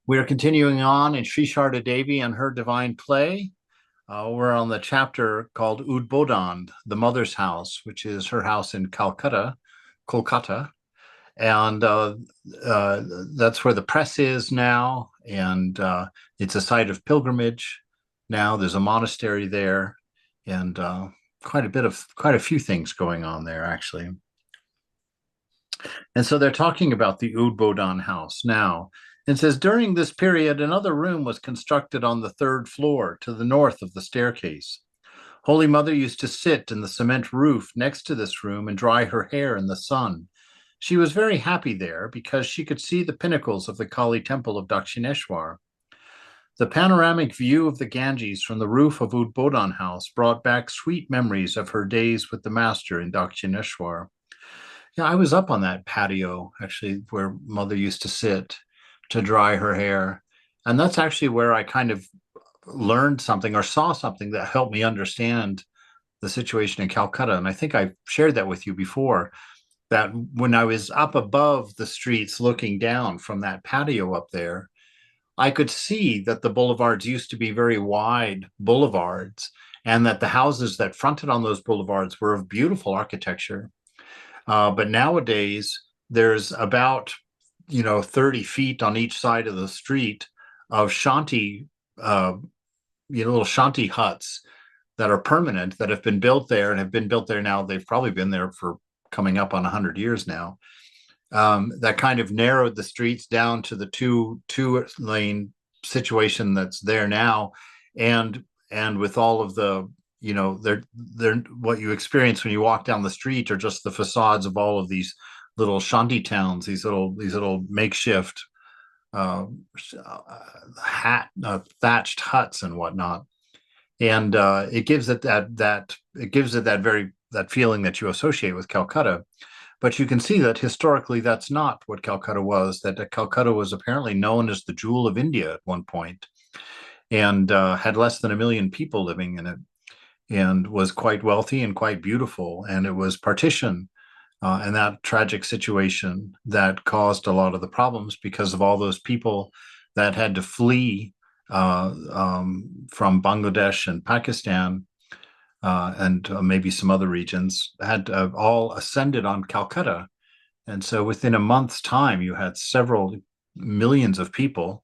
We are continuing on in Sri Sarada Devi and her divine play. We're on the chapter called Udbodhan, the mother's house, which is her house in Kolkata. And that's where the press is now. And it's a site of pilgrimage now. There's a monastery there, and quite a few things going on there, actually. And so they're talking about the Udbodhan house now. It says during this period, another room was constructed on the third floor to the north of the staircase. Holy Mother used to sit in the cement roof next to this room and dry her hair in the sun. She was very happy there because she could see the pinnacles of the Kali temple of Dakshineshwar. The panoramic view of the Ganges from the roof of Udbodhan house brought back sweet memories of her days with the master in Dakshineshwar. Yeah, I was up on that patio actually where Mother used to sit to dry her hair. And that's actually where I kind of learned something or saw something that helped me understand the situation in Calcutta. And I think I shared that with you before, that when I was up above the streets looking down from that patio up there, I could see that the boulevards used to be very wide boulevards and that the houses that fronted on those boulevards were of beautiful architecture. But nowadays, there's about 30 feet on each side of the street of shanty, little shanty huts that are permanent that have been built there and have been built there now. They've probably been there for coming up on 100 years now. That kind of narrowed the streets down to the two lane situation that's there now, and with all of the they're what you experience when you walk down the street are just the facades of all of these little shanty towns, these little makeshift uh, thatched huts and whatnot, and it gives it that very that feeling that you associate with Calcutta. But you can see that historically, that's not what Calcutta was. That Calcutta was apparently known as the jewel of India at one point, and had less than 1 million people living in it, and was quite wealthy and quite beautiful. And it was partition and that tragic situation that caused a lot of the problems because of all those people that had to flee from Bangladesh and Pakistan and maybe some other regions had all ascended on Calcutta. And so within a month's time, you had several millions of people,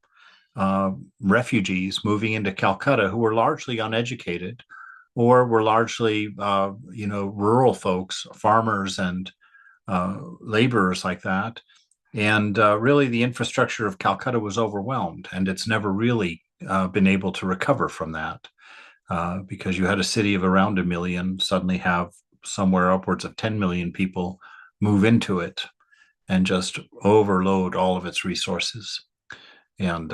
refugees moving into Calcutta who were largely uneducated or were largely, rural folks, farmers and laborers like that. And really, the infrastructure of Calcutta was overwhelmed, and it's never really been able to recover from that because you had a city of around 1 million suddenly have somewhere upwards of 10 million people move into it and just overload all of its resources. And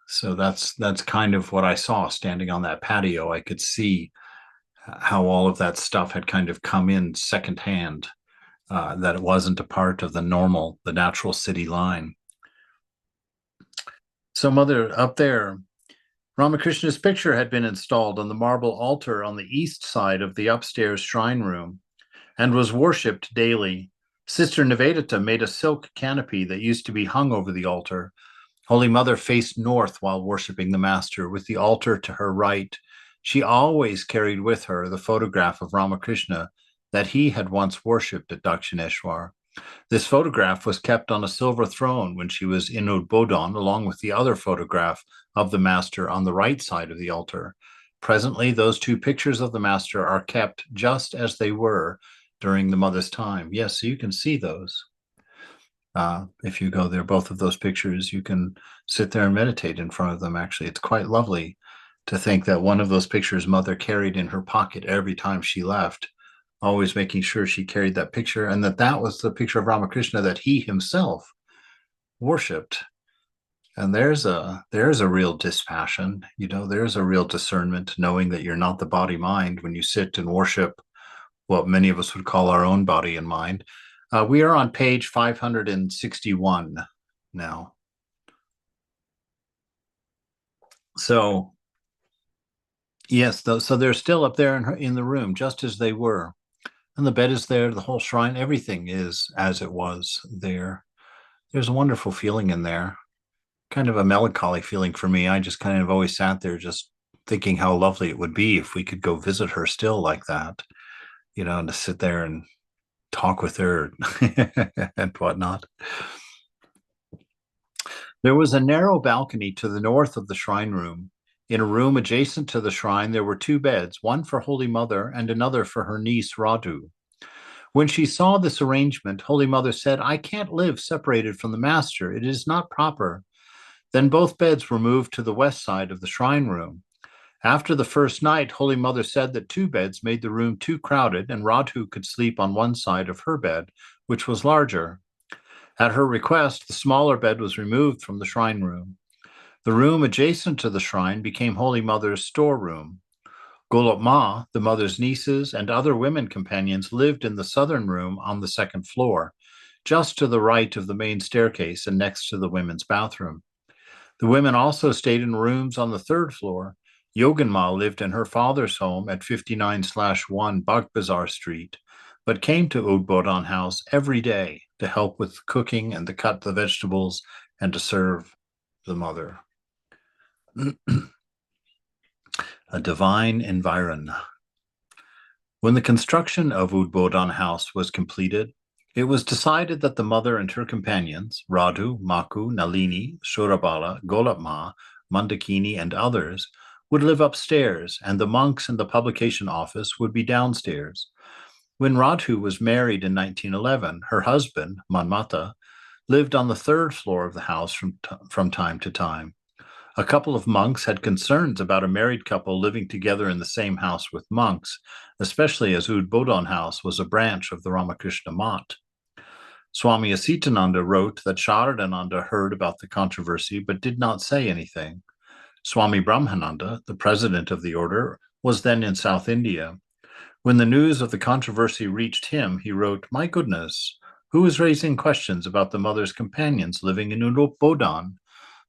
so that's kind of what I saw standing on that patio. I could see how all of that stuff had kind of come in secondhand, that it wasn't a part of the natural city line. So, Mother, up there, Ramakrishna's picture had been installed on the marble altar on the east side of the upstairs shrine room and was worshipped daily. Sister Nivedita made a silk canopy that used to be hung over the altar. Holy Mother faced north while worshipping the Master, with the altar to her right. She always carried with her the photograph of Ramakrishna that he had once worshipped at Dakshineshwar. This photograph was kept on a silver throne when she was in Udbodhan, along with the other photograph of the Master on the right side of the altar. Presently, those two pictures of the Master are kept just as they were during the Mother's time. Yes, so you can see those. If you go there, both of those pictures, you can sit there and meditate in front of them. Actually, it's quite lovely to think that one of those pictures Mother carried in her pocket every time she left, always making sure she carried that picture, and that was the picture of Ramakrishna that he himself worshipped. And there's a real dispassion, there's a real discernment, knowing that you're not the body mind when you sit and worship what many of us would call our own body and mind. We are on page 561 now. So, yes, so they're still up there in the room, just as they were. And the bed is there, the whole shrine, everything is as it was there. There's a wonderful feeling in there. kind of a melancholy feeling for me. I just kind of always sat there just thinking how lovely it would be if we could go visit her still like that, and to sit there and talk with her and whatnot. There was a narrow balcony to the north of the shrine room. In a room adjacent to the shrine, there were two beds, one for Holy Mother and another for her niece Radu. When she saw this arrangement, Holy Mother said, "I can't live separated from the Master. It is not proper." Then both beds were moved to the west side of the shrine room. After the first night, Holy Mother said that two beds made the room too crowded, and Radhu could sleep on one side of her bed, which was larger. At her request, the smaller bed was removed from the shrine room. The room adjacent to the shrine became Holy Mother's storeroom. Golok Ma, the mother's nieces, and other women companions lived in the southern room on the second floor, just to the right of the main staircase and next to the women's bathroom. The women also stayed in rooms on the third floor. Yoganma lived in her father's home at 59/1 Baghbazar Street, but came to Udbodhan House every day to help with cooking and to cut the vegetables and to serve the mother. A divine environ. When the construction of Udbodhan House was completed, it was decided that the mother and her companions, Radhu, Maku, Nalini, Shurabala, Golapma, Mandakini, and others, would live upstairs, and the monks and the publication office would be downstairs. When Radhu was married in 1911, her husband, Manmata, lived on the third floor of the house from time to time. A couple of monks had concerns about a married couple living together in the same house with monks, especially as Udbodhan House was a branch of the Ramakrishna Math. Swami Asitananda wrote that Sharadananda heard about the controversy but did not say anything. Swami Brahmananda, the president of the order, was then in South India. When the news of the controversy reached him, he wrote, "My goodness, who is raising questions about the mother's companions living in Udbodhan?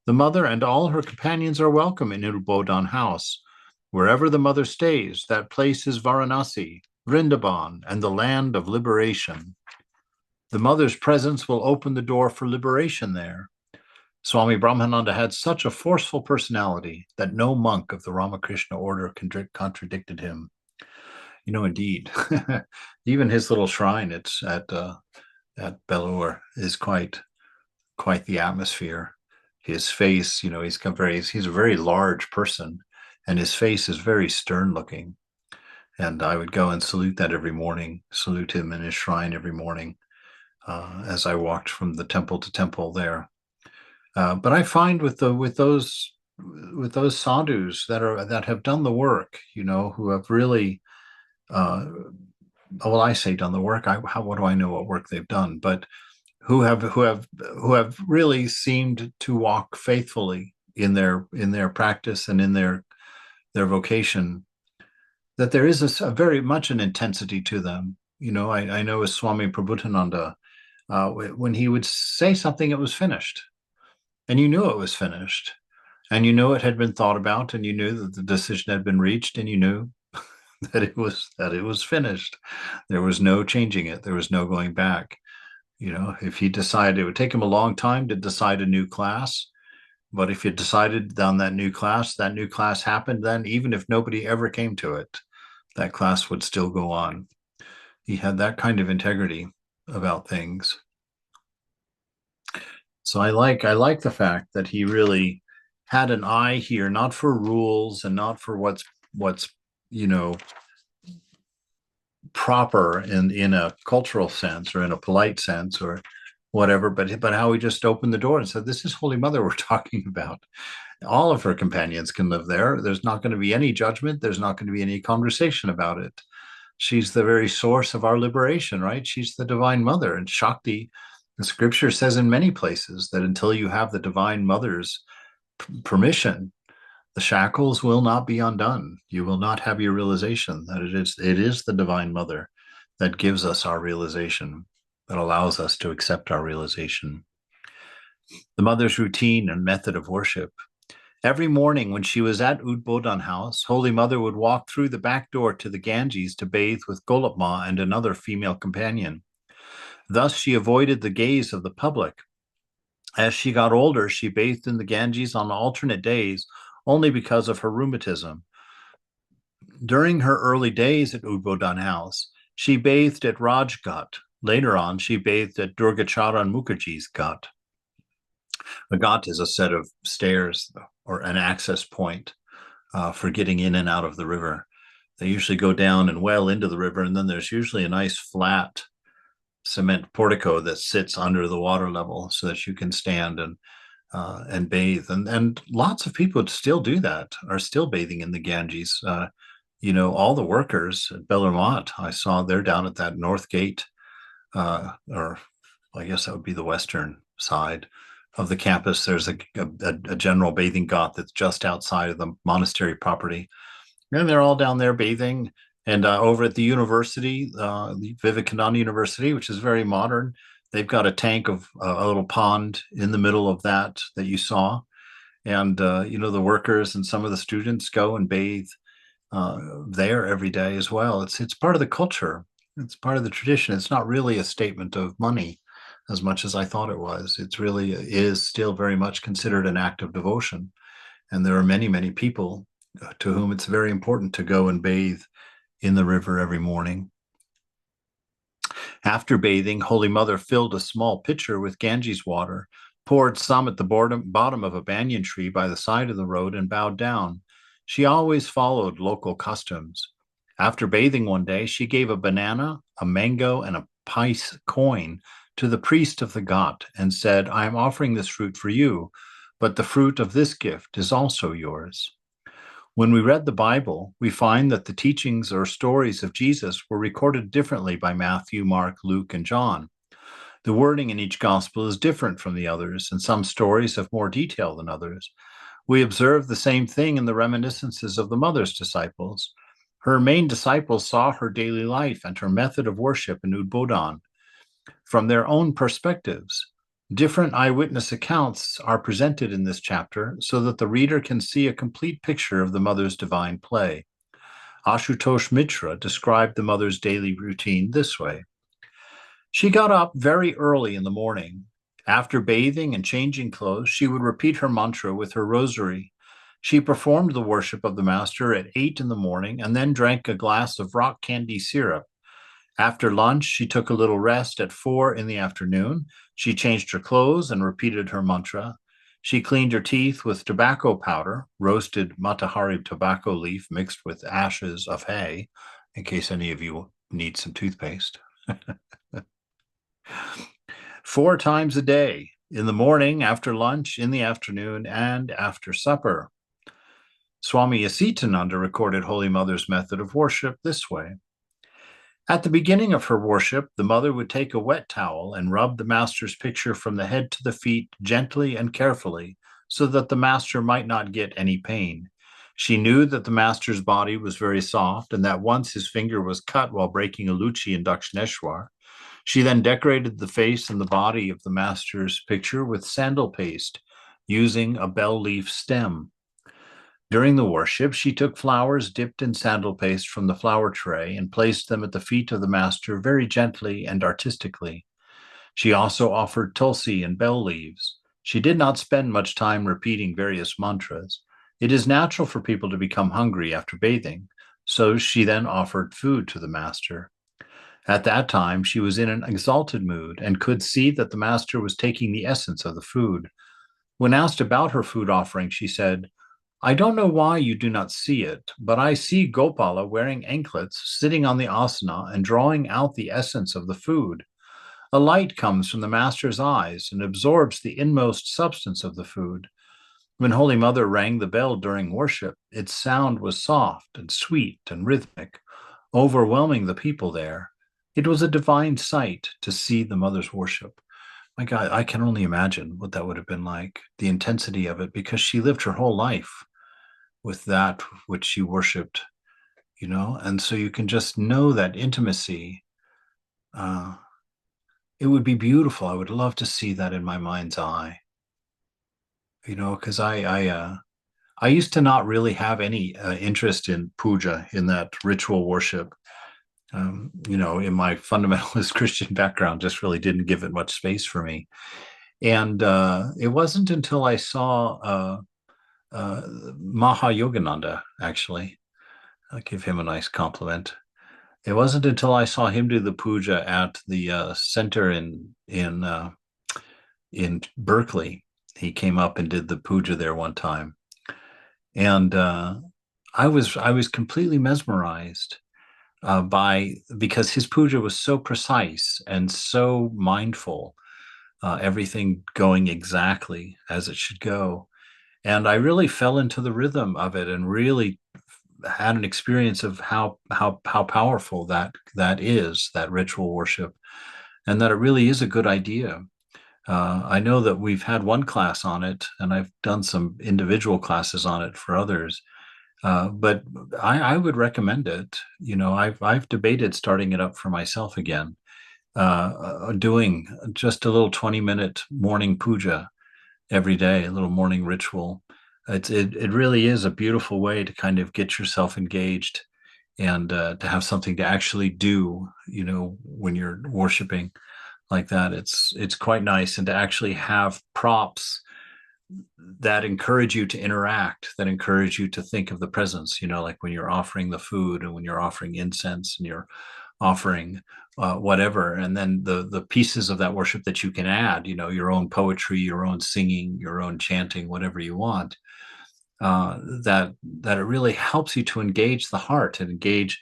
The mother and all her companions are welcome in Udbodhan House. Wherever the mother stays, that place is Varanasi, Vrindavan, and the land of liberation. The mother's presence will open the door for liberation there." Swami Brahmananda had such a forceful personality that no monk of the Ramakrishna order contradicted him. Indeed, even his little shrine at Belur is quite the atmosphere. His face, he's a very large person, and his face is very stern looking. And I would go and salute him in his shrine every morning as I walked from the temple to temple there. But I find with those sadhus that have done the work, who have really, well, I say done the work. What do I know what work they've done? But who have really seemed to walk faithfully in their practice and in their vocation, that there is a very much an intensity to them. I know as Swami Prabhupada, when he would say something, it was finished. And you knew it was finished, and you knew it had been thought about, and you knew that the decision had been reached, and you knew that it was finished. There was no changing it. There was no going back. If he decided, it would take him a long time to decide a new class, but if he decided on that new class happened, then even if nobody ever came to it, that class would still go on. He had that kind of integrity about things. So I like the fact that he really had an eye here, not for rules and not for what's proper in a cultural sense or in a polite sense or whatever, but how he just opened the door and said, "This is Holy Mother we're talking about. All of her companions can live there. There's not going to be any judgment. There's not going to be any conversation about it. She's the very source of our liberation, right? She's the Divine Mother." And Shakti, the scripture says in many places that until you have the Divine Mother's permission, the shackles will not be undone. You will not have your realization that it is the Divine Mother that gives us our realization, that allows us to accept our realization. The mother's routine and method of worship. Every morning when she was at Udbodhan House, Holy Mother would walk through the back door to the Ganges to bathe with Golapma and another female companion. Thus she avoided the gaze of the public. As she got older, she bathed in the Ganges on alternate days only because of her rheumatism. During her early days at Udbodhan House, she bathed at Rajghat. Later on, she bathed at Durgacharan Mukherjee's Ghat. A ghat is a set of stairs or an access point for getting in and out of the river. They usually go down and well into the river, and then there's usually a nice flat cement portico that sits under the water level so that you can stand and bathe. And lots of people still do that, are still bathing in the Ganges. All the workers at Bellarmont, I saw they're down at that north gate, or I guess that would be the western side of the campus. There's a general bathing ghat that's just outside of the monastery property. And they're all down there bathing. And over at the university, the Vivekananda University, which is very modern, they've got a tank of a little pond in the middle of that you saw. And, the workers and some of the students go and bathe there every day as well. It's part of the culture. It's part of the tradition. It's not really a statement of money as much as I thought it was. It's really is still very much considered an act of devotion. And there are many, many people to whom it's very important to go and bathe in the river every morning. After bathing, Holy Mother filled a small pitcher with Ganges water, poured some at the bottom of a banyan tree by the side of the road, and bowed down. She always followed local customs. After bathing one day, she gave a banana, a mango, and a pice coin to the priest of the ghat and said, "I am offering this fruit for you, but the fruit of this gift is also yours." When we read the Bible, we find that the teachings or stories of Jesus were recorded differently by Matthew, Mark, Luke, and John. The wording in each gospel is different from the others, and some stories have more detail than others. We observe the same thing in the reminiscences of the mother's disciples. Her main disciples saw her daily life and her method of worship in Udbodhan from their own perspectives. Different eyewitness accounts are presented in this chapter so that the reader can see a complete picture of the mother's divine play. Ashutosh Mitra described the mother's daily routine this way. She got up very early in the morning. After bathing and changing clothes, she would repeat her mantra with her rosary. She performed the worship of the Master at 8 in the morning and then drank a glass of rock candy syrup. After lunch, she took a little rest at 4 in the afternoon. She changed her clothes and repeated her mantra. She cleaned her teeth with tobacco powder, roasted matahari tobacco leaf mixed with ashes of hay, in case any of you need some toothpaste. 4 times a day, in the morning, after lunch, in the afternoon, and after supper. Swami Yasitananda recorded Holy Mother's method of worship this way. At the beginning of her worship, the mother would take a wet towel and rub the master's picture from the head to the feet gently and carefully so that the master might not get any pain. She knew that the master's body was very soft and that once his finger was cut while breaking a luchi in Dakshineshwar. She then decorated the face and the body of the master's picture with sandal paste using a bell leaf stem. During the worship, she took flowers dipped in sandal paste from the flower tray and placed them at the feet of the master very gently and artistically. She also offered tulsi and bell leaves. She did not spend much time repeating various mantras. It is natural for people to become hungry after bathing, so she then offered food to the master. At that time, she was in an exalted mood and could see that the master was taking the essence of the food. When asked about her food offering, she said, "I don't know why you do not see it, but I see Gopala wearing anklets, sitting on the asana and drawing out the essence of the food. A light comes from the master's eyes and absorbs the inmost substance of the food. When Holy Mother rang the bell during worship, its sound was soft and sweet and rhythmic, overwhelming the people there. It was a divine sight to see the Mother's worship." My God, I can only imagine what that would have been like, the intensity of it, because she lived her whole life with that which she worshipped, and so you can just know that intimacy. It would be beautiful. I would love to see that in my mind's eye, because I used to not really have any interest in puja, in that ritual worship. In my fundamentalist Christian background, just really didn't give it much space for me. And it wasn't until I saw Maha Yogananda, actually, I'll give him a nice compliment. It wasn't until I saw him do the puja at the center in Berkeley. He came up and did the puja there one time, and I was completely mesmerized by because his puja was so precise and so mindful, everything going exactly as it should go. And I really fell into the rhythm of it and really had an experience of how powerful that is, that ritual worship, and that it really is a good idea. I know that we've had one class on it, and I've done some individual classes on it for others. But I would recommend it. I've debated starting it up for myself again, doing just a little 20-minute morning puja every day, a little morning ritual. It really is a beautiful way to kind of get yourself engaged and to have something to actually do, when you're worshiping like that. It's quite nice, and to actually have props that encourage you to interact, that encourage you to think of the presence, like when you're offering the food and when you're offering incense and you're offering whatever, and then the pieces of that worship that you can add, your own poetry, your own singing, your own chanting, whatever you want. That it really helps you to engage the heart and engage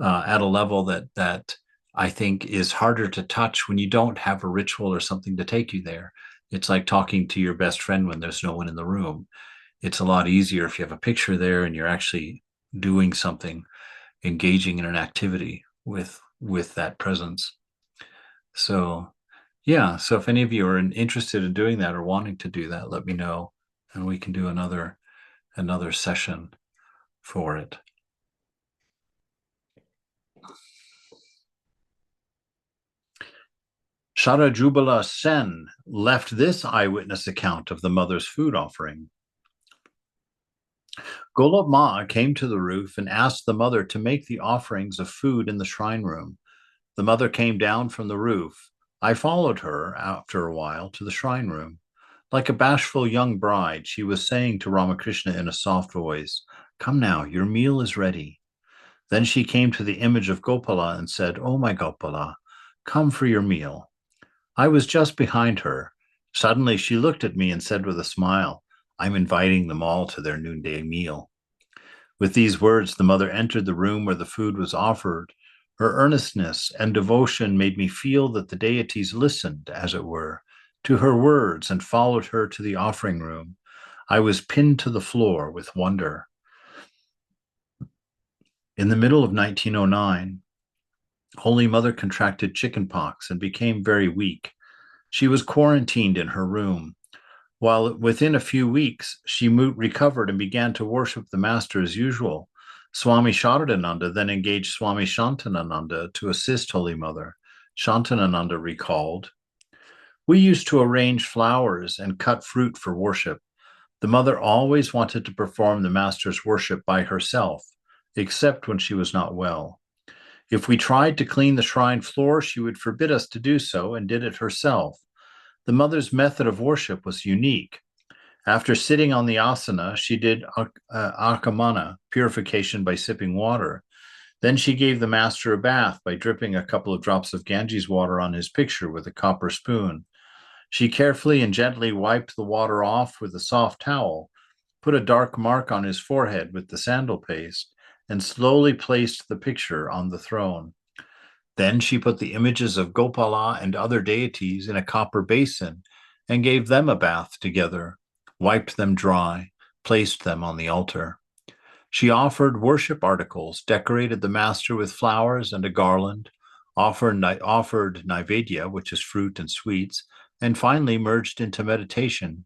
at a level that I think is harder to touch when you don't have a ritual or something to take you there. It's like talking to your best friend when there's no one in the room. It's a lot easier if you have a picture there and you're actually doing something, engaging in an activity with that presence. So yeah, so if any of you are interested in doing that or wanting to do that, let me know, and we can do another session for it. Sharajubala Sen left this eyewitness account of the mother's food offering. Golab Ma came to the roof and asked the mother to make the offerings of food in the shrine room. The mother came down from the roof. I followed her after a while to the shrine room. Like a bashful young bride, she was saying to Ramakrishna in a soft voice, "Come now, your meal is ready." Then she came to the image of Gopala and said, "Oh, my Gopala, come for your meal." I was just behind her. Suddenly she looked at me and said with a smile, "I'm inviting them all to their noonday meal." With these words, the mother entered the room where the food was offered. Her earnestness and devotion made me feel that the deities listened, as it were, to her words and followed her to the offering room. I was pinned to the floor with wonder. In the middle of 1909, Holy Mother contracted chickenpox and became very weak. She was quarantined in her room. While within a few weeks, she recovered and began to worship the master as usual. Swami Sharadananda then engaged Swami Shantanananda to assist Holy Mother. Shantanananda recalled, "We used to arrange flowers and cut fruit for worship. The mother always wanted to perform the master's worship by herself, except when she was not well. If we tried to clean the shrine floor, she would forbid us to do so and did it herself. The mother's method of worship was unique. After sitting on the asana, she did akamana, purification by sipping water. Then she gave the master a bath by dripping a couple of drops of Ganges water on his picture with a copper spoon. She carefully and gently wiped the water off with a soft towel, put a dark mark on his forehead with the sandal paste, and slowly placed the picture on the throne. Then she put the images of Gopala and other deities in a copper basin and gave them a bath together, wiped them dry, placed them on the altar. She offered worship articles, decorated the master with flowers and a garland, offered naivedya, which is fruit and sweets, and finally merged into meditation.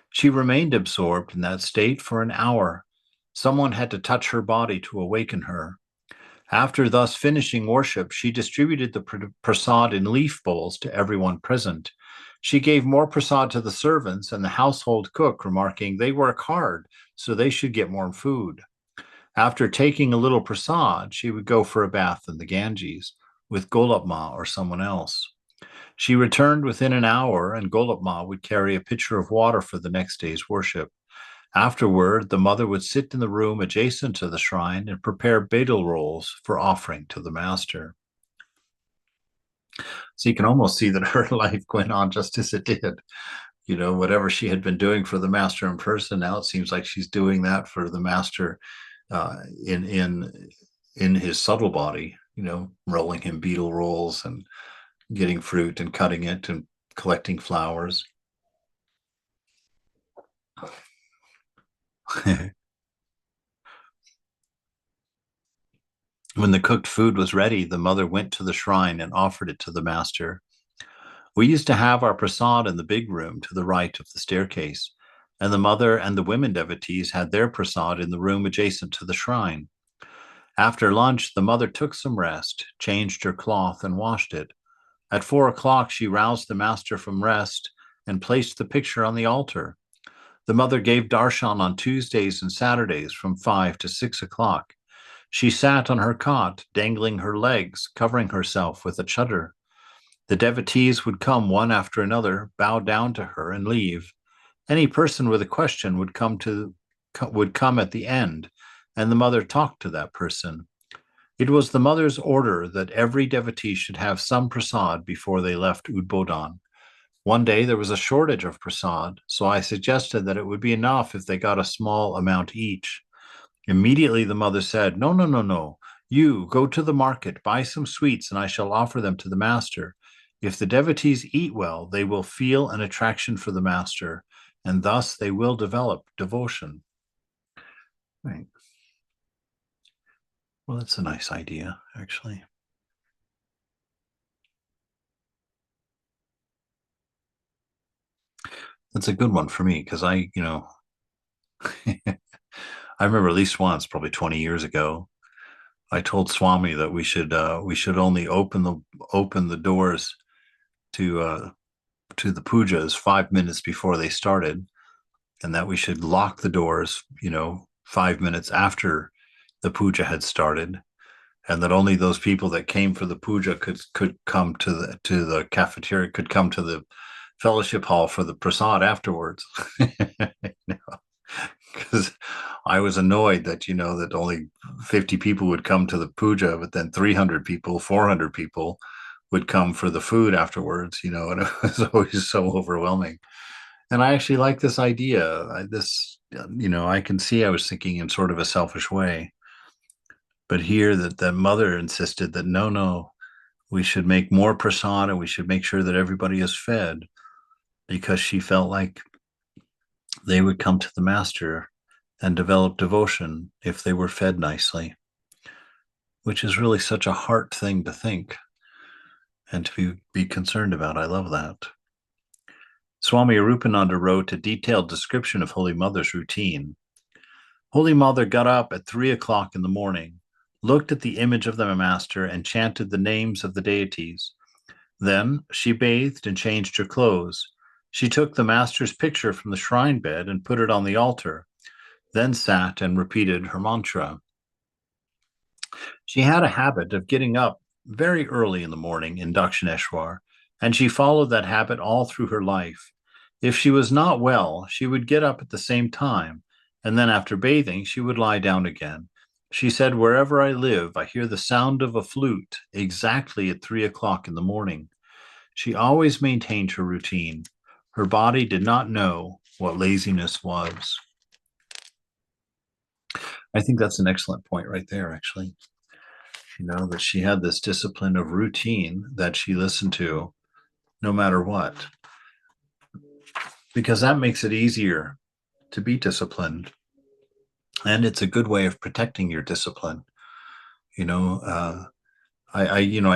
She remained absorbed in that state for an hour. Someone had to touch her body to awaken her. After thus finishing worship, she distributed the prasad in leaf bowls to everyone present. She gave more prasad to the servants and the household cook, remarking, "They work hard, so they should get more food." After taking a little prasad, she would go for a bath in the Ganges with Golab Ma or someone else. She returned within an hour, and Golopma would carry a pitcher of water for the next day's worship. Afterward, the mother would sit in the room adjacent to the shrine and prepare betel rolls for offering to the master. So you can almost see that her life went on just as it did. Whatever she had been doing for the master in person, now it seems like she's doing that for the master uh, in his subtle body. Rolling him betel rolls and getting fruit and cutting it and collecting flowers. When the cooked food was ready, the mother went to the shrine and offered it to the master. We used to have our prasad in the big room to the right of the staircase, and the mother and the women devotees had their prasad in the room adjacent to the shrine. After lunch, the mother took some rest, changed her cloth, and washed it. At 4 o'clock, she roused the master from rest and placed the picture on the altar. The mother gave darshan on Tuesdays and Saturdays from 5 to 6 o'clock. She sat on her cot, dangling her legs, covering herself with a chadar. The devotees would come one after another, bow down to her, and leave. Any person with a question would come at the end, and the mother talked to that person. It was the mother's order that every devotee should have some prasad before they left Udbodhan. One day there was a shortage of prasad, so I suggested that it would be enough if they got a small amount each. Immediately the mother said, "No, no, no, no. You go to the market, buy some sweets, and I shall offer them to the master. If the devotees eat well, they will feel an attraction for the master, and thus they will develop devotion." Right. Well, that's a nice idea, actually. That's a good one for me because I remember at least once, probably 20 years ago, I told Swami that we should only open the doors to the pujas 5 minutes before they started, and that we should lock the doors, 5 minutes after the puja had started, and that only those people that came for the puja could come to the cafeteria, could come to the fellowship hall for the prasad afterwards. Because I was annoyed that only 50 people would come to the puja, but then 300 people, 400 people would come for the food afterwards, and it was always so overwhelming. And I actually like this idea. I can see I was thinking in sort of a selfish way, but here that mother insisted that no, no, we should make more prasad and we should make sure that everybody is fed, because she felt like they would come to the master and develop devotion if they were fed nicely, which is really such a heart thing to think and to be concerned about. I love that. Swami Arupananda wrote a detailed description of Holy Mother's routine. Holy Mother got up at 3 o'clock in the morning, looked at the image of the master, and chanted the names of the deities. Then she bathed and changed her clothes. She took the master's picture from the shrine bed and put it on the altar, then sat and repeated her mantra. She had a habit of getting up very early in the morning in Dakshineshwar, and she followed that habit all through her life. If she was not well, she would get up at the same time, and then after bathing, she would lie down again. She said, "Wherever I live, I hear the sound of a flute exactly at 3 o'clock in the morning." She always maintained her routine. Her body did not know what laziness was. I think that's an excellent point right there, actually. That she had this discipline of routine that she listened to no matter what, because that makes it easier to be disciplined. And it's a good way of protecting your discipline. I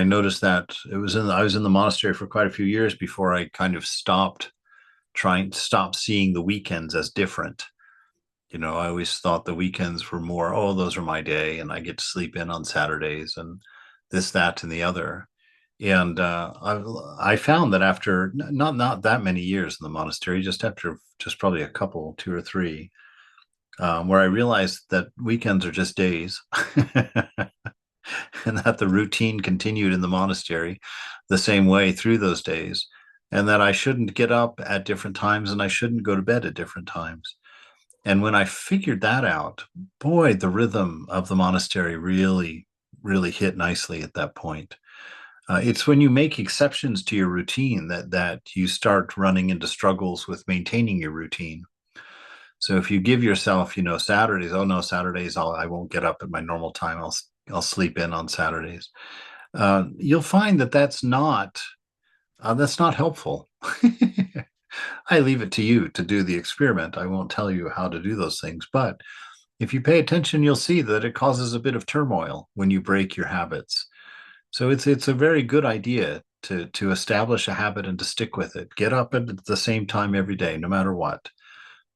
noticed that I was in the monastery for quite a few years before I kind of stopped seeing the weekends as different. I always thought the weekends were more, oh, those are my day, and I get to sleep in on Saturdays and this, that, and the other. And I found that after not that many years in the monastery, just probably a couple, two or three, where I realized that weekends are just days. and that the routine continued in the monastery the same way through those days, and that I shouldn't get up at different times and I shouldn't go to bed at different times. And when I figured that out, boy, the rhythm of the monastery really, really hit nicely at that point. It's when you make exceptions to your routine that you start running into struggles with maintaining your routine. So if you give yourself, Saturdays, oh no, Saturdays, I won't get up at my normal time. I'll sleep in on Saturdays. You'll find that that's not helpful. I leave it to you to do the experiment. I won't tell you how to do those things, but if you pay attention, you'll see that it causes a bit of turmoil when you break your habits. So it's a very good idea to establish a habit and to stick with it. Get up at the same time every day, no matter what.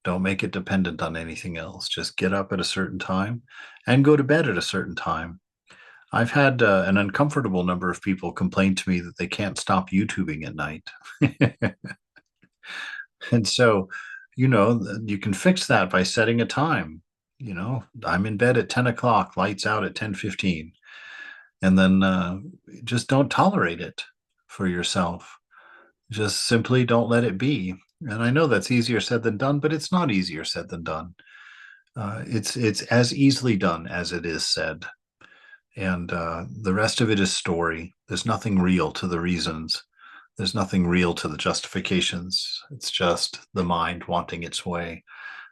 Don't make it dependent on anything else. Just get up at a certain time and go to bed at a certain time. I've had an uncomfortable number of people complain to me that they can't stop YouTubing at night. And so, you can fix that by setting a time. I'm in bed at 10 o'clock, lights out at 10:15. And then just don't tolerate it for yourself. Just simply don't let it be. And I know that's easier said than done, but it's not easier said than done. It's as easily done as it is said. And the rest of it is story. There's nothing real to the reasons. There's nothing real to the justifications. It's just the mind wanting its way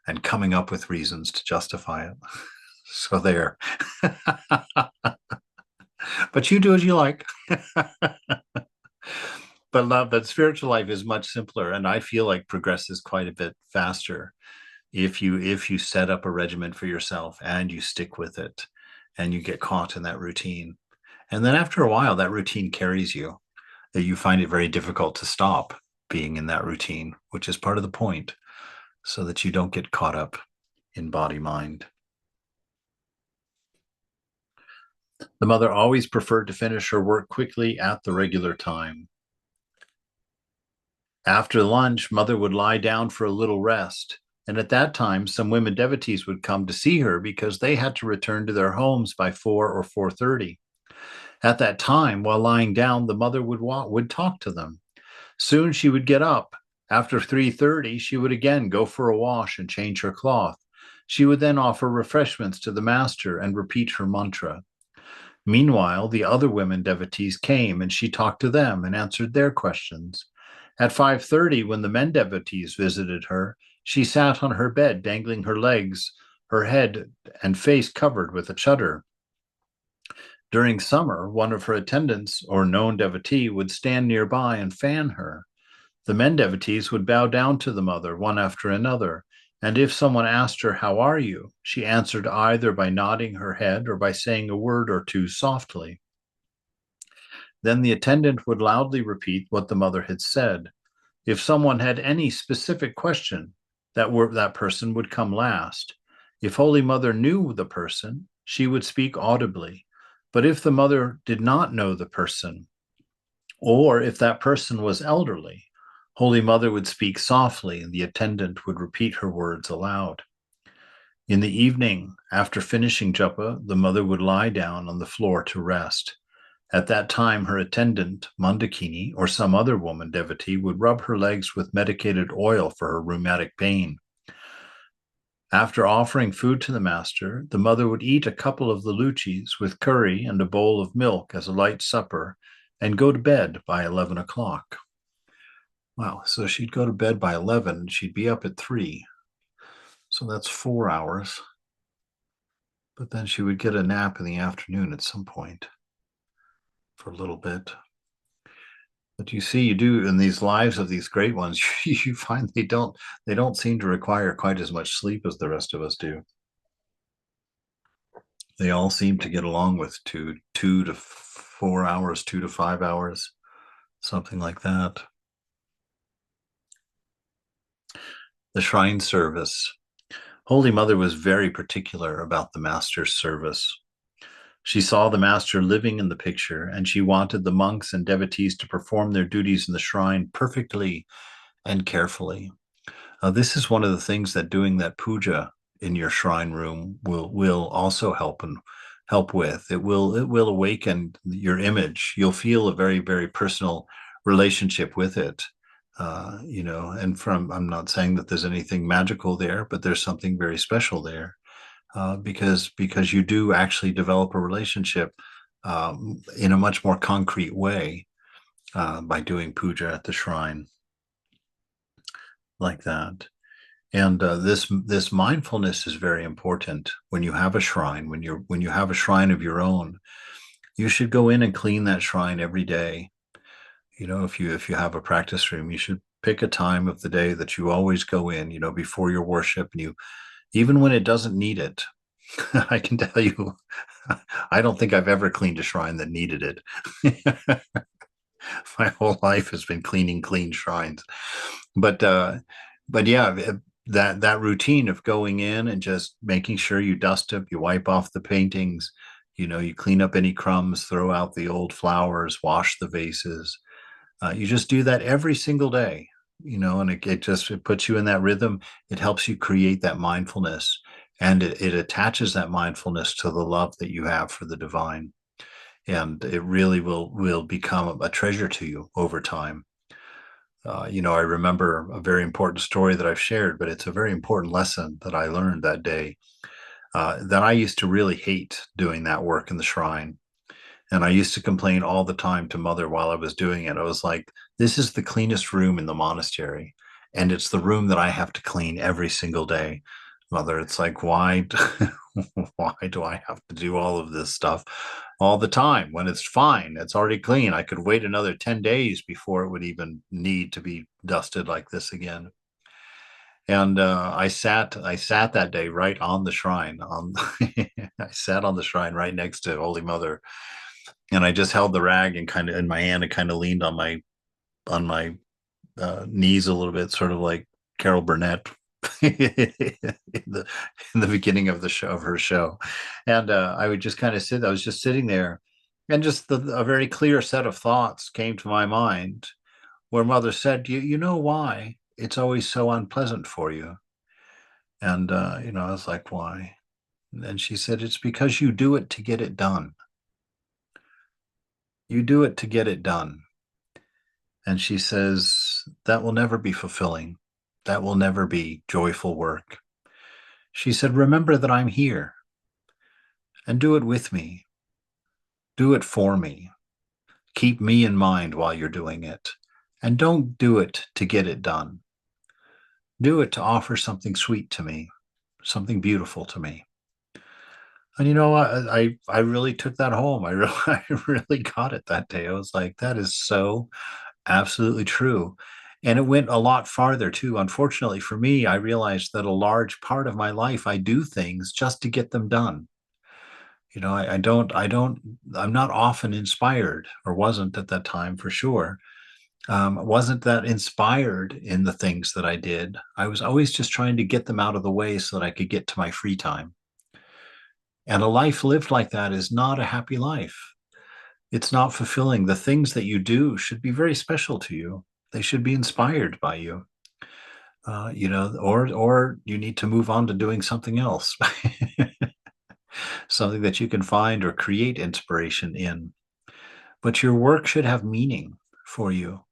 and coming up with reasons to justify it. So there. But you do as you like. But spiritual life is much simpler, and I feel like progresses quite a bit faster if you set up a regimen for yourself and you stick with it and you get caught in that routine. And then after a while, that routine carries you, that you find it very difficult to stop being in that routine, which is part of the point, so that you don't get caught up in body mind. The mother always preferred to finish her work quickly at the regular time. After lunch, mother would lie down for a little rest, and at that time, some women devotees would come to see her because they had to return to their homes by 4 or 4:30. At that time, while lying down, the mother would talk to them. Soon she would get up. After 3:30, she would again go for a wash and change her cloth. She would then offer refreshments to the master and repeat her mantra. Meanwhile, the other women devotees came and she talked to them and answered their questions. At 5:30, when the men devotees visited her, she sat on her bed, dangling her legs, her head and face covered with a chadar. During summer, one of her attendants or known devotee would stand nearby and fan her. The men devotees would bow down to the mother, one after another, and if someone asked her, "How are you?" she answered either by nodding her head or by saying a word or two softly. Then the attendant would loudly repeat what the mother had said. If someone had any specific question, that person would come last. If Holy Mother knew the person, she would speak audibly. But if the mother did not know the person, or if that person was elderly, Holy Mother would speak softly and the attendant would repeat her words aloud. In the evening, after finishing japa, the mother would lie down on the floor to rest. At that time, her attendant, Mandakini, or some other woman devotee, would rub her legs with medicated oil for her rheumatic pain. After offering food to the master, the mother would eat a couple of the luchis with curry and a bowl of milk as a light supper and go to bed by 11 o'clock. Wow, so she'd go to bed by 11 and she'd be up at 3. So that's 4 hours. But then she would get a nap in the afternoon at some point for a little bit. But you see, you do in these lives of these great ones, you find they don't seem to require quite as much sleep as the rest of us do. They all seem to get along with 2 to 4 hours, 2 to 5 hours, something like that. The shrine service. Holy Mother was very particular about the master's service. She saw the master living in the picture, and she wanted the monks and devotees to perform their duties in the shrine perfectly and carefully. This is one of the things that doing that puja in your shrine room will also help help with. It will awaken your image. You'll feel a very, very personal relationship with it. And I'm not saying that there's anything magical there, but there's something very special there, because you do actually develop a relationship in a much more concrete way by doing puja at the shrine like that. And this mindfulness is very important when you have a shrine. When you have a shrine of your own, you should go in and clean that shrine every day. If you have a practice room, you should pick a time of the day that you always go in, before your worship, and you, even when it doesn't need it. I can tell you, I don't think I've ever cleaned a shrine that needed it. My whole life has been cleaning clean shrines. But yeah, that routine of going in and just making sure you dust up, you wipe off the paintings, you clean up any crumbs, throw out the old flowers, wash the vases. You just do that every single day, and it puts you in that rhythm. It helps you create that mindfulness, and it attaches that mindfulness to the love that you have for the divine, and it really will become a treasure to you over time. I remember a very important story that I've shared, but it's a very important lesson that I learned that day. That I used to really hate doing that work in the shrine. And I used to complain all the time to mother while I was doing it. I was like, this is the cleanest room in the monastery. And it's the room that I have to clean every single day. Mother, it's like, why, why do I have to do all of this stuff all the time when it's fine? It's already clean. I could wait another 10 days before it would even need to be dusted like this again. And I sat that day right on the shrine. I sat on the shrine right next to Holy Mother, and I just held the rag and kind of in my hand and kind of leaned on my knees a little bit, sort of like Carol Burnett in the beginning of the show, of her show. And I would just kind of sit. I was just sitting there, and just a very clear set of thoughts came to my mind, where Mother said, "You know why it's always so unpleasant for you?" And I was like, "Why?" And she said, "It's because you do it to get it done. You do it to get it done." And she says, that will never be fulfilling. That will never be joyful work. She said, remember that I'm here, and do it with me. Do it for me. Keep me in mind while you're doing it. And don't do it to get it done. Do it to offer something sweet to me, something beautiful to me. And I really took that home. I really got it that day. I was like, that is so absolutely true. And it went a lot farther too. Unfortunately for me, I realized that a large part of my life, I do things just to get them done. I'm not often inspired, or wasn't at that time for sure. Wasn't that inspired in the things that I did. I was always just trying to get them out of the way so that I could get to my free time. And a life lived like that is not a happy life. It's not fulfilling. The things that you do should be very special to you. They should be inspired by you, or you need to move on to doing something else, something that you can find or create inspiration in. But your work should have meaning for you,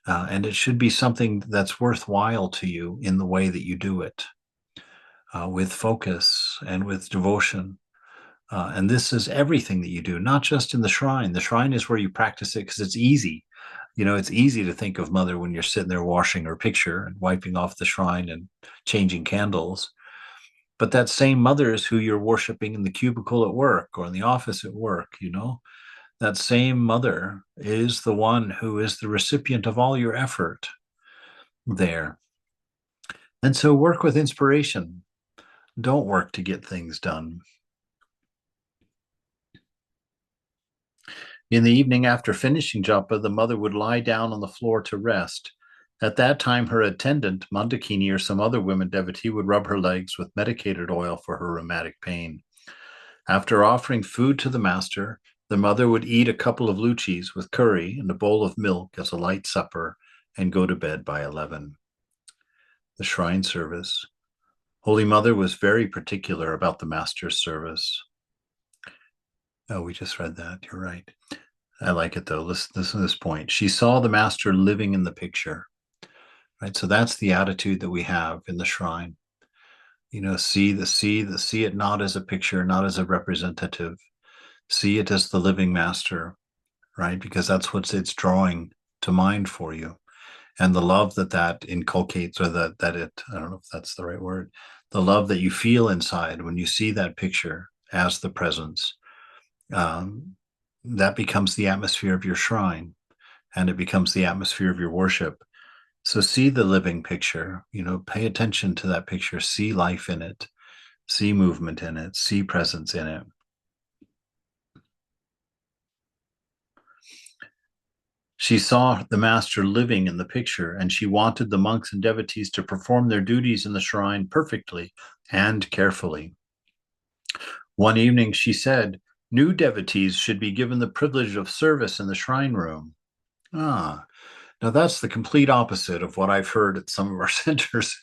and it should be something that's worthwhile to you in the way that you do it, with focus and with devotion. And this is everything that you do, not just in the shrine. The shrine is where you practice it because it's easy. It's easy to think of Mother when you're sitting there washing her picture and wiping off the shrine and changing candles. But that same Mother is who you're worshiping in the cubicle at work or in the office at work. That same Mother is the one who is the recipient of all your effort there. And so work with inspiration. Don't work to get things done. In the evening after finishing japa, the mother would lie down on the floor to rest. At that time, her attendant, Mandakini, or some other women devotee, would rub her legs with medicated oil for her rheumatic pain. After offering food to the master, the mother would eat a couple of luchis with curry and a bowl of milk as a light supper and go to bed by 11. The shrine service. Holy Mother was very particular about the master's service. Oh, we just read that. You're right. I like it though. Listen to this point. She saw the master living in the picture, right? So that's the attitude that we have in the shrine. See it not as a picture, not as a representative. See it as the living master, right? Because that's what it's drawing to mind for you. And the love that inculcates, or that it, I don't know if that's the right word, the love that you feel inside when you see that picture as the presence, um, that becomes the atmosphere of your shrine, and it becomes the atmosphere of your worship. So see the living picture, pay attention to that picture, see life in it, see movement in it, see presence in it. She saw the master living in the picture, and she wanted the monks and devotees to perform their duties in the shrine perfectly and carefully. One evening, she said, new devotees should be given the privilege of service in the shrine room. Ah, now that's the complete opposite of what I've heard at some of our centers.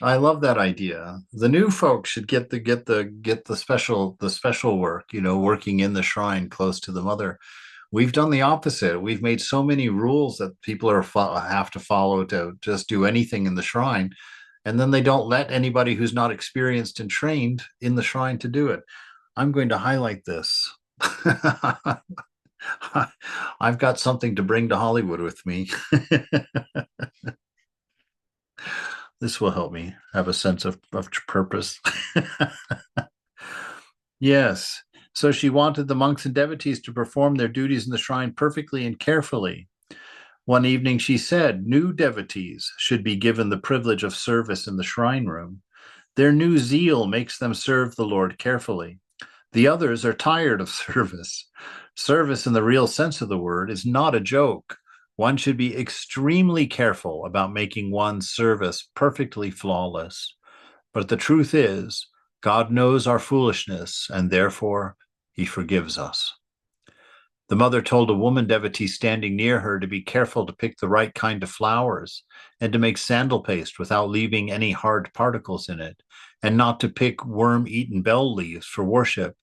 I love that idea. The new folks should get the special work, working in the shrine close to the mother. We've done the opposite. We've made so many rules that people have to follow to just do anything in the shrine, and then they don't let anybody who's not experienced and trained in the shrine to do it. I'm going to highlight this. I've got something to bring to Hollywood with me. This will help me have a sense of purpose. Yes. So she wanted the monks and devotees to perform their duties in the shrine perfectly and carefully. One evening she said, new devotees should be given the privilege of service in the shrine room. Their new zeal makes them serve the Lord carefully. The others are tired of service. Service, in the real sense of the word, is not a joke. One should be extremely careful about making one's service perfectly flawless. But the truth is, God knows our foolishness, and therefore he forgives us. The mother told a woman devotee standing near her to be careful to pick the right kind of flowers, and to make sandal paste without leaving any hard particles in it, and not to pick worm-eaten bell leaves for worship.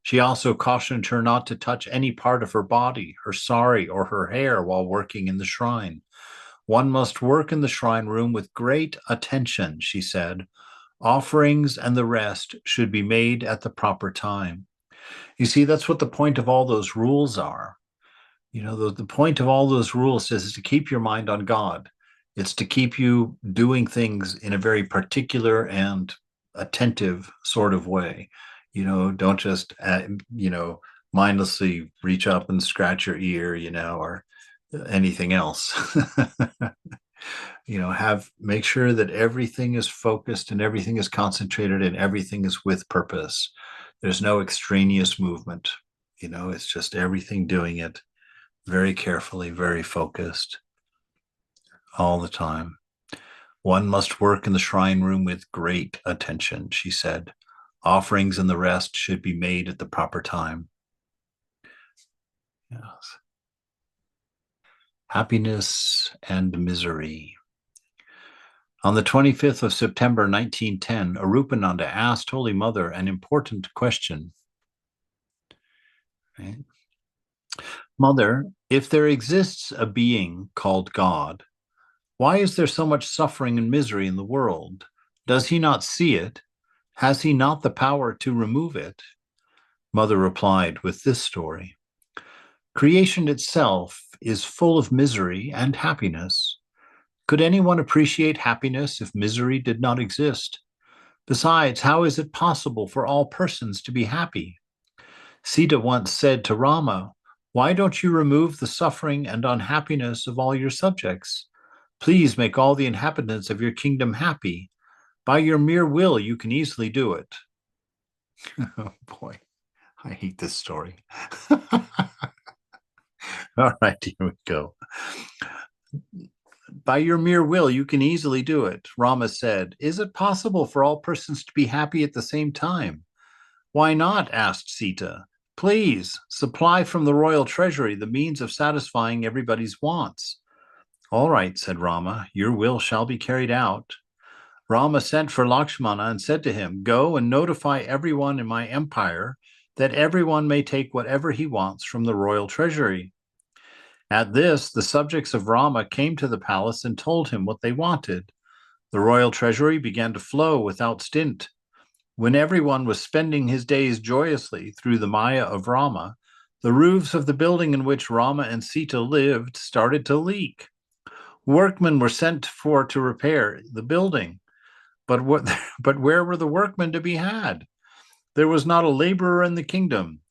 She also cautioned her not to touch any part of her body, her sari, or her hair while working in the shrine. One must work in the shrine room with great attention, she said. Offerings and the rest should be made at the proper time. You see, that's what the point of all those rules are. The point of all those rules is to keep your mind on God. It's to keep you doing things in a very particular and attentive sort of way. Don't just, mindlessly reach up and scratch your ear, or anything else. Make sure that everything is focused and everything is concentrated and everything is with purpose. There's no extraneous movement. It's just everything doing it very carefully, very focused all the time. One must work in the shrine room with great attention, she said. Offerings and the rest should be made at the proper time. Yes. Happiness and misery. On the 25th of September 1910, Arupananda asked Holy Mother an important question. Right? Mother, if there exists a being called God, why is there so much suffering and misery in the world? Does he not see it? Has he not the power to remove it? Mother replied with this story. Creation itself is full of misery and happiness. Could anyone appreciate happiness if misery did not exist? Besides, how is it possible for all persons to be happy? Sita once said to Rama, why don't you remove the suffering and unhappiness of all your subjects? Please make all the inhabitants of your kingdom happy. By your mere will, you can easily do it. Oh boy, I hate this story. All right, here we go. By your mere will, you can easily do it, Rama said. Is it possible for all persons to be happy at the same time? Why not? Asked Sita. Please supply from the royal treasury the means of satisfying everybody's wants. All right, said Rama, your will shall be carried out. Rama sent for Lakshmana and said to him, "Go and notify everyone in my empire that everyone may take whatever he wants from the royal treasury." At this, the subjects of Rama came to the palace and told him what they wanted. The royal treasury began to flow without stint. When everyone was spending his days joyously through the Maya of Rama, the roofs of the building in which Rama and Sita lived started to leak. Workmen were sent for to repair the building, but what, but where were the workmen to be had? There was not a laborer in the kingdom.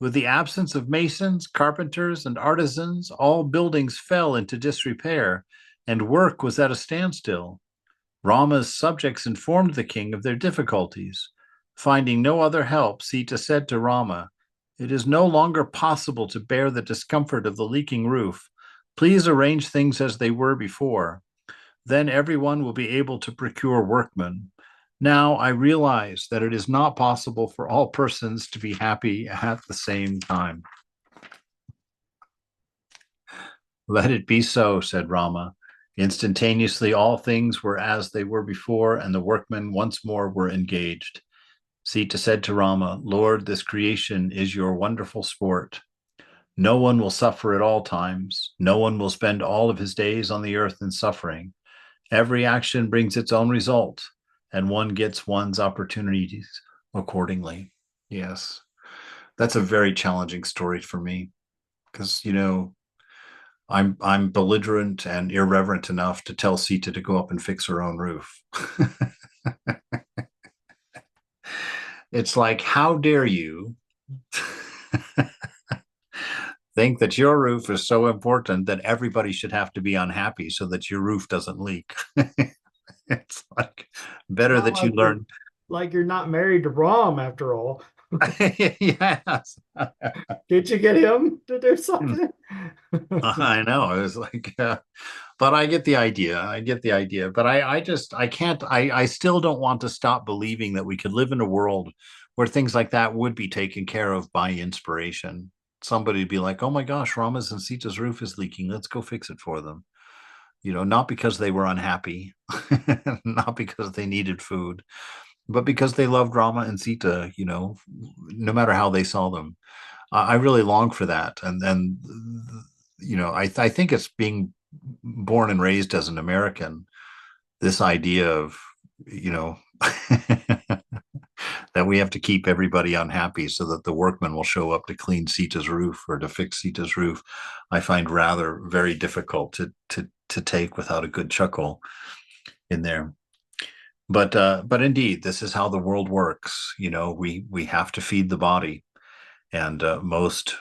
With the absence of masons, carpenters, and artisans, all buildings fell into disrepair, and work was at a standstill. Rama's subjects informed the king of their difficulties. Finding no other help, Sita said to Rama, "It is no longer possible to bear the discomfort of the leaking roof. Please arrange things as they were before. Then everyone will be able to procure workmen. Now I realize that it is not possible for all persons to be happy at the same time." "Let it be so," said Rama. Instantaneously, all things were as they were before, and the workmen once more were engaged. Sita said to Rama, "Lord, this creation is your wonderful sport. No one will suffer at all times. No one will spend all of his days on the earth in suffering. Every action brings its own result, and one gets one's opportunities accordingly." Yes, that's a very challenging story for me because, I'm belligerent and irreverent enough to tell Sita to go up and fix her own roof. It's like, how dare you think that your roof is so important that everybody should have to be unhappy so that your roof doesn't leak? It's like better Not that you like learn. you're not married to Rom after all. Yes. Did you get him to do something? I know. It was like, but I get the idea. I get the idea. But I can't, I still don't want to stop believing that we could live in a world where things like that would be taken care of by inspiration. Somebody would be like, "Oh my gosh, Rama's and Sita's roof is leaking. Let's go fix it for them." Not because they were unhappy, not because they needed food, but because they loved Rama and Sita, no matter how they saw them. I really long for that. And I think it's being born and raised as an American, this idea of, you know, that we have to keep everybody unhappy so that the workmen will show up to clean Sita's roof or to fix Sita's roof, I find rather very difficult to take without a good chuckle in there. But indeed, this is how the world works. We have to feed the body, and most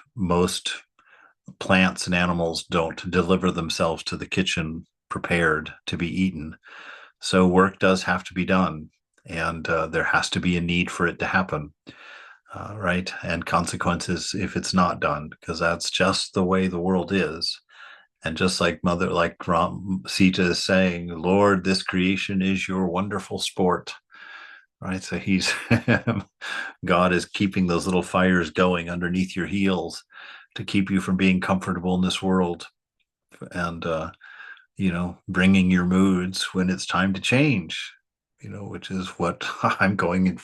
plants and animals don't deliver themselves to the kitchen prepared to be eaten. So work does have to be done, and there has to be a need for it to happen, right? And consequences if it's not done, because that's just the way the world is. And just like Sita is saying, "Lord, this creation is your wonderful sport." Right? So God is keeping those little fires going underneath your heels to keep you from being comfortable in this world, and bringing your moods when it's time to change, which is what I'm going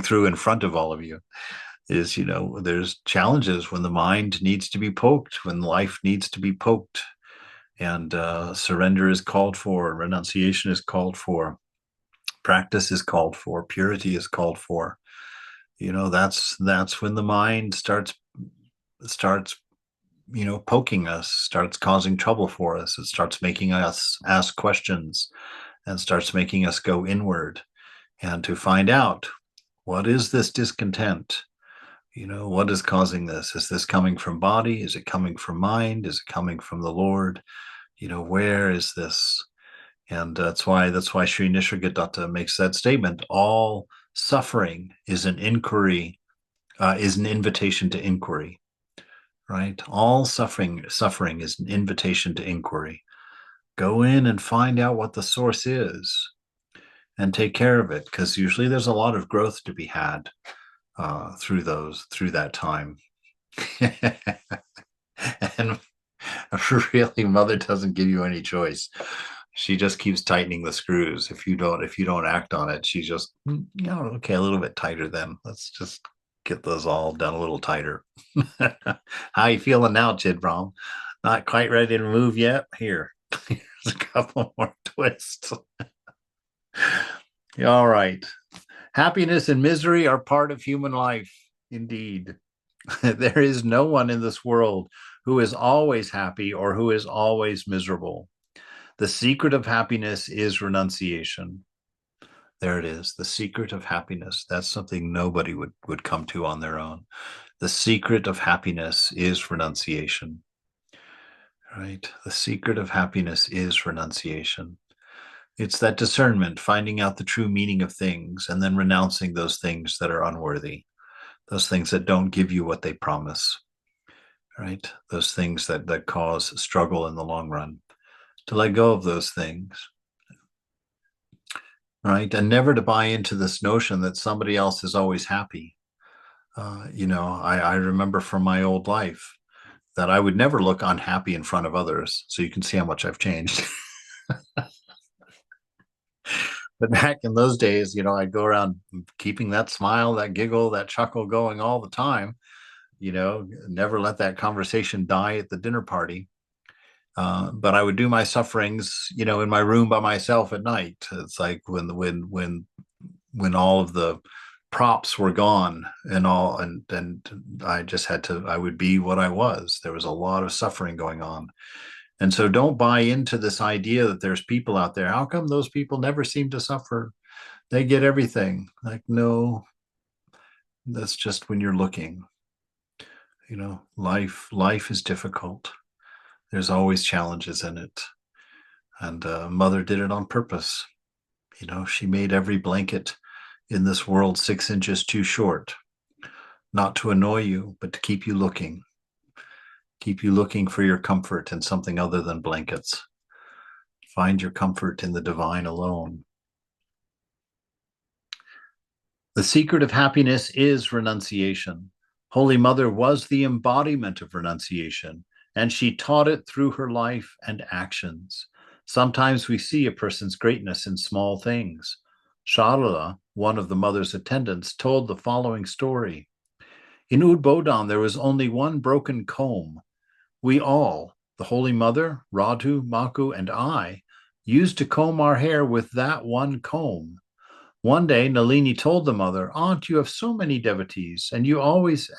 through in front of all of you. Is, there's challenges when the mind needs to be poked, when life needs to be poked, and surrender is called for, renunciation is called for, practice is called for, purity is called for. That's when the mind starts poking us, starts causing trouble for us. It starts making us ask questions and starts making us go inward and to find out, what is this discontent? What is causing this? Is this coming from body? Is it coming from mind? Is it coming from the Lord? Where is this? And that's why Sri Nisargadatta makes that statement. All suffering is an inquiry, is an invitation to inquiry. Right? All suffering is an invitation to inquiry. Go in and find out what the source is and take care of it, because usually there's a lot of growth to be had through that time. And really, Mother doesn't give you any choice. She just keeps tightening the screws. If you don't act on it, she's just, okay, a little bit tighter then. Let's just get those all done a little tighter. How you feeling now, Chidbrom? Not quite ready to move yet? Here, here's a couple more twists. All right. Happiness and misery are part of human life. Indeed. There is no one in this world who is always happy or who is always miserable. The secret of happiness is renunciation. There it is. The secret of happiness. That's something nobody would come to on their own. The secret of happiness is renunciation. Right? The secret of happiness is renunciation. It's that discernment, finding out the true meaning of things and then renouncing those things that are unworthy, those things that don't give you what they promise, right? Those things that cause struggle in the long run. To let go of those things, right? And never to buy into this notion that somebody else is always happy. I remember from my old life that I would never look unhappy in front of others. So you can see how much I've changed. But back in those days, I'd go around keeping that smile, that giggle, that chuckle going all the time, never let that conversation die at the dinner party. But I would do my sufferings, in my room by myself at night. It's like when all of the props were gone and all, and I would be what I was. There was a lot of suffering going on. And so don't buy into this idea that there's people out there. How come those people never seem to suffer? They get everything. Like, no, that's just when you're looking. Life is difficult. There's always challenges in it. And Mother did it on purpose. She made every blanket in this world 6 inches too short, not to annoy you, but to keep you looking for your comfort in something other than blankets. Find your comfort in the divine alone. The secret of happiness is renunciation. Holy Mother was the embodiment of renunciation, and she taught it through her life and actions. Sometimes we see a person's greatness in small things. Sarada, one of the mother's attendants, told the following story. In Udbodhan, there was only one broken comb. We all, the Holy Mother, Radhu, Maku, and I, used to comb our hair with that one comb. One day, Nalini told the mother, "Aunt, you have so many devotees, and you always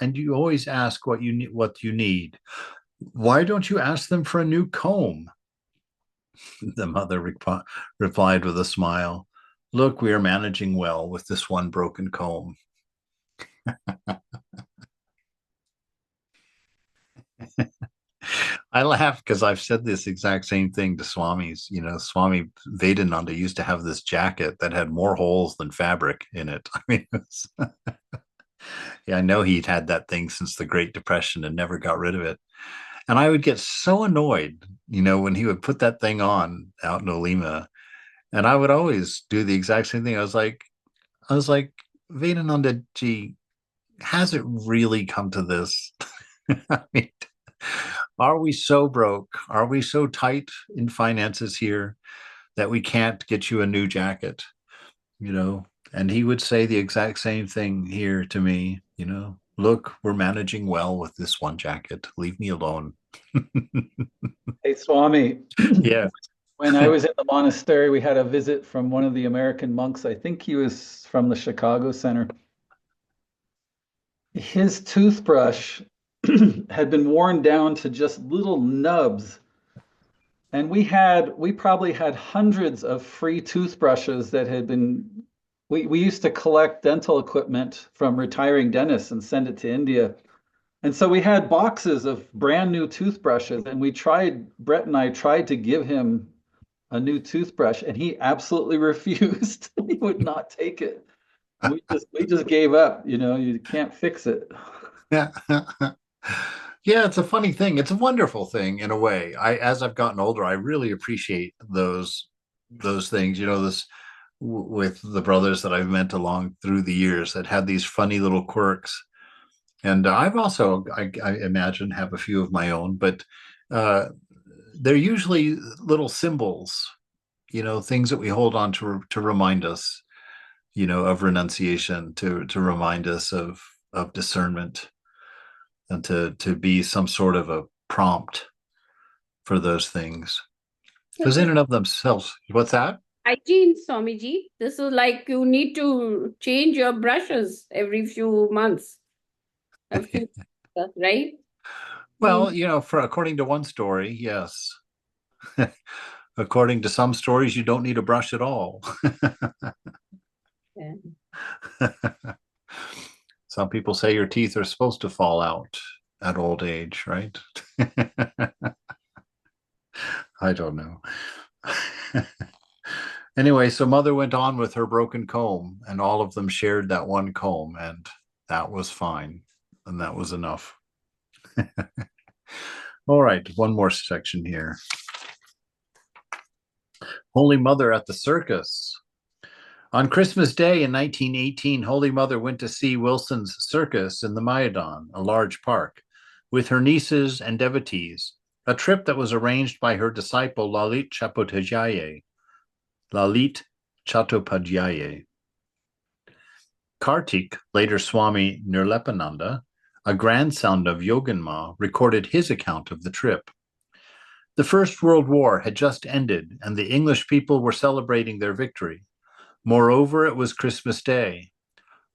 ask what you need. Why don't you ask them for a new comb?" The mother replied with a smile, "Look, we are managing well with this one broken comb." I laugh because I've said this exact same thing to Swamis. Swami Vedananda used to have this jacket that had more holes than fabric in it. I mean, yeah, I know he'd had that thing since the Great Depression and never got rid of it. And I would get so annoyed, when he would put that thing on out in Olima. And I would always do the exact same thing. I was like, Vedananda ji, has it really come to this? I mean, are we so broke? Are we so tight in finances here that we can't get you a new jacket? And he would say the exact same thing here to me, look, we're managing well with this one jacket. Leave me alone. Hey, Swami, Yeah. when I was in the monastery, we had a visit from one of the American monks. I think he was from the Chicago Center. His toothbrush had been worn down to just little nubs. And we probably had hundreds of free toothbrushes that had been, we used to collect dental equipment from retiring dentists and send it to India. And so we had boxes of brand new toothbrushes, and Brett and I tried to give him a new toothbrush, and he absolutely refused. He would not take it. We just gave up, you can't fix it. Yeah. Yeah, it's a funny thing. It's a wonderful thing in a way. As I've gotten older, I really appreciate those things. This with the brothers that I've met along through the years that had these funny little quirks. And I've also, I imagine, have a few of my own, but they're usually little symbols, things that we hold on to remind us, of renunciation, to remind us of discernment, and to be some sort of a prompt for those things. So Because in this and of themselves, what's that? hygiene, Swamiji, this is like you need to change your brushes every few months, a few, right? Well, according to one story, yes. According to some stories, you don't need a brush at all. Yeah. Some people say your teeth are supposed to fall out at old age, right? I don't know. Anyway, so mother went on with her broken comb, and all of them shared that one comb, and that was fine, and that was enough. All right, one more section here. Holy Mother at the circus. On Christmas Day in 1918, Holy Mother went to see Wilson's circus in the Mayadhan, a large park, with her nieces and devotees, a trip that was arranged by her disciple Lalit Chattopadhyay. Kartik, later Swami Nirlepananda, a grandson of Yoganma, recorded his account of the trip. The First World War had just ended, and the English people were celebrating their victory. Moreover, it was Christmas Day.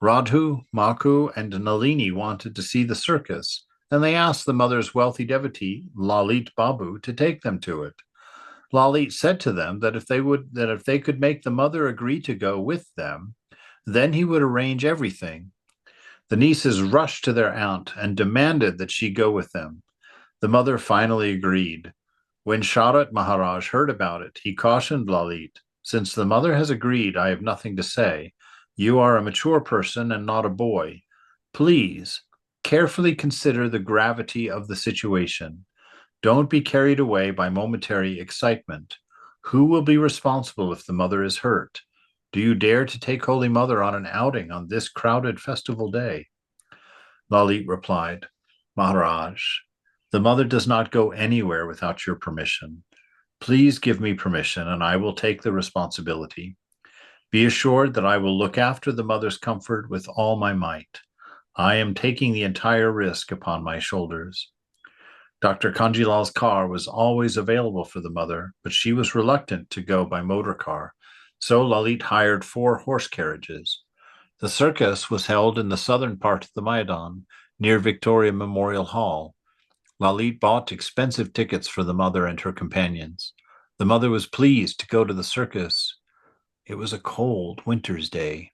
Radhu, Maku, and Nalini wanted to see the circus, and they asked the mother's wealthy devotee, Lalit Babu, to take them to it. Lalit said to them that if they could make the mother agree to go with them, then he would arrange everything. The nieces rushed to their aunt and demanded that she go with them. The mother finally agreed. When Sharat Maharaj heard about it, he cautioned Lalit, "Since the mother has agreed, I have nothing to say. You are a mature person and not a boy. Please, carefully consider the gravity of the situation. Don't be carried away by momentary excitement. Who will be responsible if the mother is hurt? Do you dare to take Holy Mother on an outing on this crowded festival day?" Lalit replied, "Maharaj, the mother does not go anywhere without your permission. Please give me permission, and I will take the responsibility. Be assured that I will look after the mother's comfort with all my might. I am taking the entire risk upon my shoulders." Dr. Kanjilal's car was always available for the mother, but she was reluctant to go by motor car, so Lalit hired 4 horse carriages. The circus was held in the southern part of the Maidan, near Victoria Memorial Hall. Lalit bought expensive tickets for the mother and her companions. The mother was pleased to go to the circus. It was a cold winter's day.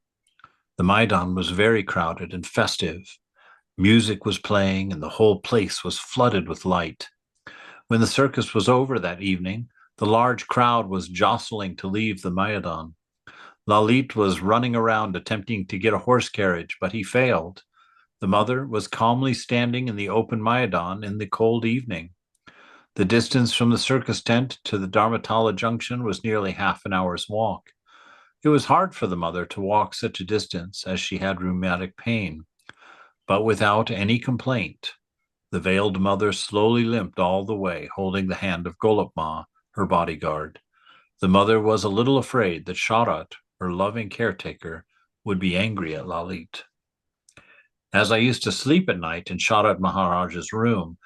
The Maidan was very crowded and festive. Music was playing, and the whole place was flooded with light. When the circus was over that evening, the large crowd was jostling to leave the Maidan. Lalit was running around attempting to get a horse carriage, but he failed. The mother was calmly standing in the open Maidan in the cold evening. The distance from the circus tent to the Dharmatala junction was nearly half an hour's walk. It was hard for the mother to walk such a distance, as she had rheumatic pain. But without any complaint, the veiled mother slowly limped all the way, holding the hand of Golap Ma, her bodyguard. The mother was a little afraid that Sharat, her loving caretaker, would be angry at Lalit. As I used to sleep at night in Sharat Maharaj's room,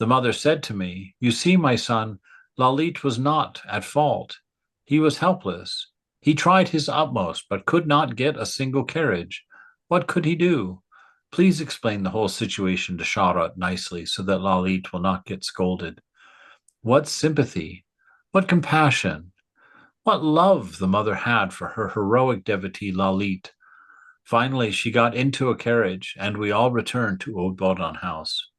the mother said to me, "You see, my son, Lalit was not at fault. He was helpless. He tried his utmost, but could not get a single carriage. What could he do? Please explain the whole situation to Sharat nicely so that Lalit will not get scolded." What sympathy, what compassion, what love the mother had for her heroic devotee Lalit. Finally, she got into a carriage, and we all returned to Udbodhan House.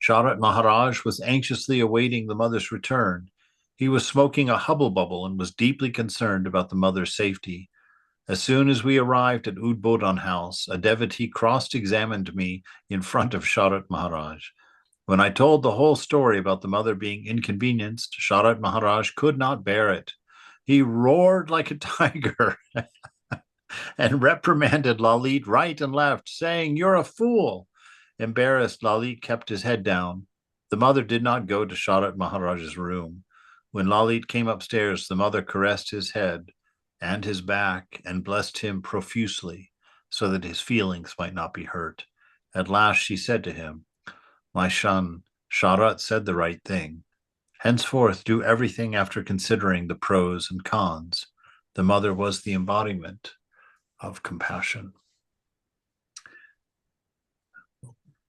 Sharat Maharaj was anxiously awaiting the mother's return. He was smoking a hubble bubble and was deeply concerned about the mother's safety. As soon as we arrived at Udbodhan House, a devotee cross-examined me in front of Sharat Maharaj. When I told the whole story about the mother being inconvenienced, Sharat Maharaj could not bear it. He roared like a tiger and reprimanded Lalit right and left, saying, "You're a fool." Embarrassed, Lalit kept his head down. The mother did not go to Sharat Maharaj's room. When Lalit came upstairs, the mother caressed his head and his back and blessed him profusely so that his feelings might not be hurt. At last she said to him, "My son, Sharat said the right thing. Henceforth, do everything after considering the pros and cons." The mother was the embodiment of compassion.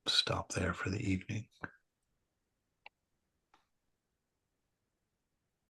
Stop there for the evening.